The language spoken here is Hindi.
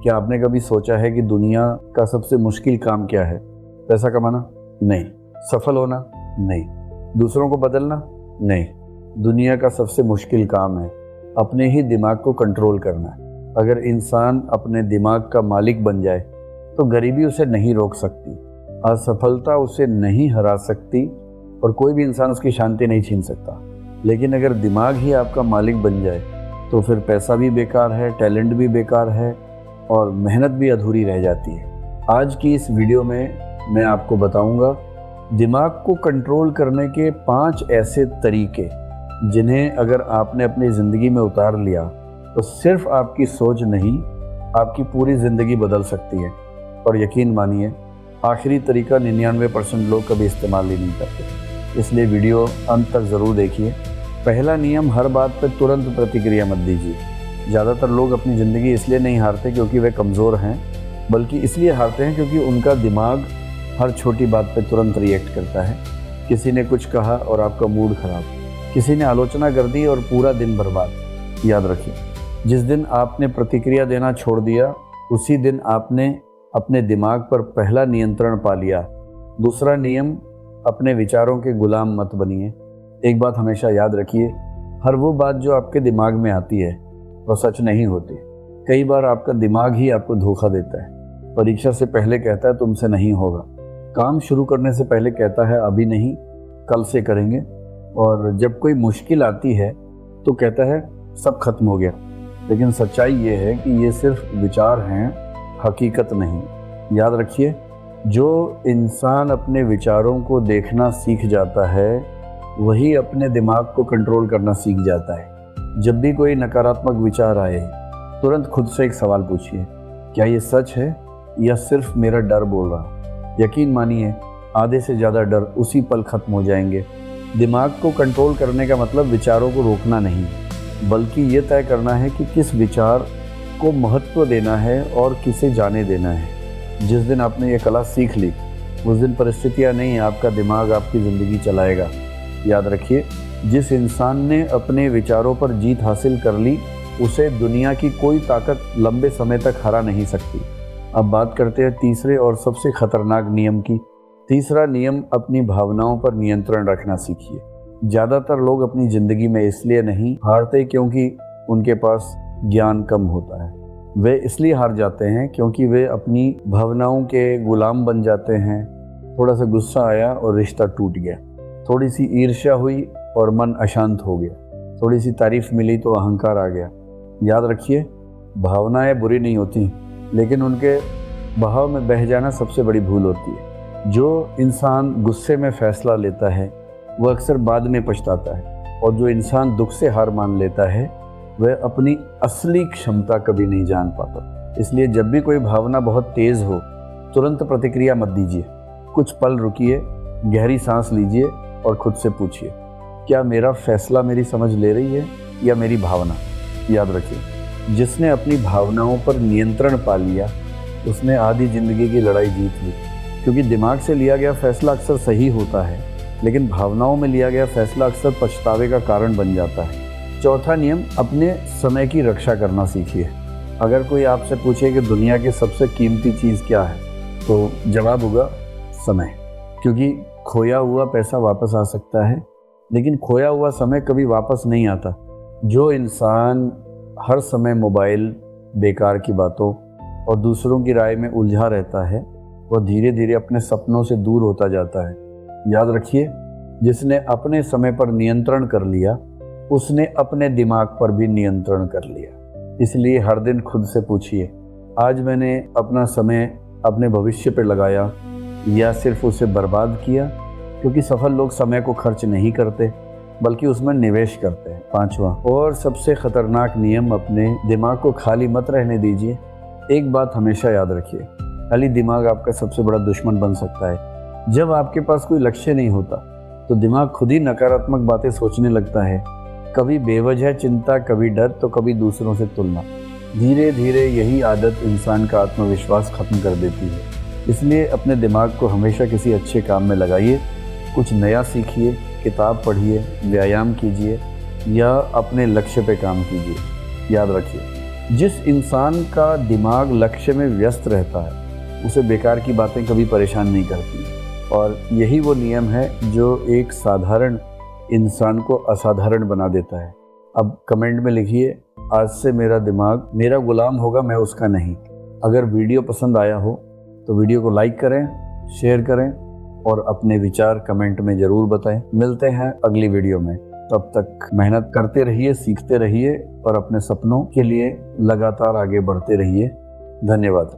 क्या आपने कभी सोचा है कि दुनिया का सबसे मुश्किल काम क्या है? पैसा कमाना? नहीं। सफल होना? नहीं। दूसरों को बदलना? नहीं। दुनिया का सबसे मुश्किल काम है अपने ही दिमाग को कंट्रोल करना। अगर इंसान अपने दिमाग का मालिक बन जाए तो गरीबी उसे नहीं रोक सकती, असफलता उसे नहीं हरा सकती और कोई भी इंसान उसकी शांति नहीं छीन सकता। लेकिन अगर दिमाग ही आपका मालिक बन जाए तो फिर पैसा भी बेकार है, टैलेंट भी बेकार है और मेहनत भी अधूरी रह जाती है। आज की इस वीडियो में मैं आपको बताऊंगा दिमाग को कंट्रोल करने के 5 ऐसे तरीके जिन्हें अगर आपने अपनी ज़िंदगी में उतार लिया तो सिर्फ आपकी सोच नहीं, आपकी पूरी ज़िंदगी बदल सकती है। और यकीन मानिए, आखिरी तरीका 99% लोग कभी इस्तेमाल ही नहीं करते। इसलिए वीडियो अंत तक ज़रूर देखिए। पहला नियम, हर बात पर तुरंत प्रतिक्रिया मत दीजिए। ज़्यादातर लोग अपनी ज़िंदगी इसलिए नहीं हारते क्योंकि वे कमज़ोर हैं, बल्कि इसलिए हारते हैं क्योंकि उनका दिमाग हर छोटी बात पर तुरंत रिएक्ट करता है। किसी ने कुछ कहा और आपका मूड ख़राब, किसी ने आलोचना कर दी और पूरा दिन बर्बाद। याद रखिए, जिस दिन आपने प्रतिक्रिया देना छोड़ दिया उसी दिन आपने अपने दिमाग पर पहला नियंत्रण पा लिया। दूसरा नियम, अपने विचारों के गुलाम मत बनिए। एक बात हमेशा याद रखिए, हर वो बात जो आपके दिमाग में आती है वो सच नहीं होती। कई बार आपका दिमाग ही आपको धोखा देता है। परीक्षा से पहले कहता है तुमसे नहीं होगा, काम शुरू करने से पहले कहता है अभी नहीं, कल से करेंगे, और जब कोई मुश्किल आती है तो कहता है सब खत्म हो गया। लेकिन सच्चाई ये है कि ये सिर्फ विचार हैं, हकीकत नहीं। याद रखिए, जो इंसान अपने विचारों को देखना सीख जाता है वही अपने दिमाग को कंट्रोल करना सीख जाता है। जब भी कोई नकारात्मक विचार आए तुरंत खुद से एक सवाल पूछिए, क्या ये सच है या सिर्फ मेरा डर बोल रहा? यकीन मानिए, आधे से ज़्यादा डर उसी पल खत्म हो जाएंगे। दिमाग को कंट्रोल करने का मतलब विचारों को रोकना नहीं, बल्कि ये तय करना है कि किस विचार को महत्व देना है और किसे जाने देना है। जिस दिन आपने ये कला सीख ली उस दिन परिस्थितियाँ नहीं, आपका दिमाग आपकी ज़िंदगी चलाएगा। याद रखिए, जिस इंसान ने अपने विचारों पर जीत हासिल कर ली उसे दुनिया की कोई ताकत लंबे समय तक हरा नहीं सकती। अब बात करते हैं तीसरे और सबसे खतरनाक नियम की। तीसरा नियम, अपनी भावनाओं पर नियंत्रण रखना सीखिए। ज़्यादातर लोग अपनी ज़िंदगी में इसलिए नहीं हारते क्योंकि उनके पास ज्ञान कम होता है। वे इसलिए हार जाते हैं क्योंकि वे अपनी भावनाओं के गुलाम बन जाते हैं। थोड़ा सा गुस्सा आया और रिश्ता टूट गया, थोड़ी सी ईर्ष्या हुई और मन अशांत हो गया, थोड़ी सी तारीफ मिली तो अहंकार आ गया। याद रखिए, भावनाएं बुरी नहीं होती, लेकिन उनके बहाव में बह जाना सबसे बड़ी भूल होती है। जो इंसान गुस्से में फैसला लेता है वह अक्सर बाद में पछताता है, और जो इंसान दुख से हार मान लेता है वह अपनी असली क्षमता कभी नहीं जान पाता। इसलिए जब भी कोई भावना बहुत तेज़ हो तुरंत प्रतिक्रिया मत दीजिए। कुछ पल रुकिए, गहरी सांस लीजिए और खुद से पूछिए, क्या मेरा फैसला मेरी समझ ले रही है या मेरी भावना? याद रखिए, जिसने अपनी भावनाओं पर नियंत्रण पा लिया उसने आधी ज़िंदगी की लड़ाई जीत ली। क्योंकि दिमाग से लिया गया फैसला अक्सर सही होता है, लेकिन भावनाओं में लिया गया फैसला अक्सर पछतावे का कारण बन जाता है। चौथा नियम, अपने समय की रक्षा करना सीखिए। अगर कोई आपसे पूछे कि दुनिया की सबसे कीमती चीज़ क्या है तो जवाब होगा समय। क्योंकि खोया हुआ पैसा वापस आ सकता है, लेकिन खोया हुआ समय कभी वापस नहीं आता। जो इंसान हर समय मोबाइल, बेकार की बातों और दूसरों की राय में उलझा रहता है वह धीरे धीरे अपने सपनों से दूर होता जाता है। याद रखिए, जिसने अपने समय पर नियंत्रण कर लिया उसने अपने दिमाग पर भी नियंत्रण कर लिया। इसलिए हर दिन खुद से पूछिए, आज मैंने अपना समय अपने भविष्य पर लगाया या सिर्फ उसे बर्बाद किया? क्योंकि सफल लोग समय को खर्च नहीं करते बल्कि उसमें निवेश करते हैं। 5वां और सबसे खतरनाक नियम, अपने दिमाग को खाली मत रहने दीजिए। एक बात हमेशा याद रखिए, खाली दिमाग आपका सबसे बड़ा दुश्मन बन सकता है। जब आपके पास कोई लक्ष्य नहीं होता तो दिमाग खुद ही नकारात्मक बातें सोचने लगता है। कभी बेवजह चिंता, कभी डर तो कभी दूसरों से तुलना। धीरे धीरे यही आदत इंसान का आत्मविश्वास खत्म कर देती है। इसलिए अपने दिमाग को हमेशा किसी अच्छे काम में लगाइए, कुछ नया सीखिए, किताब पढ़िए, व्यायाम कीजिए या अपने लक्ष्य पे काम कीजिए। याद रखिए, जिस इंसान का दिमाग लक्ष्य में व्यस्त रहता है उसे बेकार की बातें कभी परेशान नहीं करती, और यही वो नियम है जो एक साधारण इंसान को असाधारण बना देता है। अब कमेंट में लिखिए, आज से मेरा दिमाग मेरा गुलाम होगा, मैं उसका नहीं। अगर वीडियो पसंद आया हो तो वीडियो को लाइक करें, शेयर करें और अपने विचार कमेंट में ज़रूर बताएं। मिलते हैं अगली वीडियो में, तब तक मेहनत करते रहिए, सीखते रहिए और अपने सपनों के लिए लगातार आगे बढ़ते रहिए। धन्यवाद।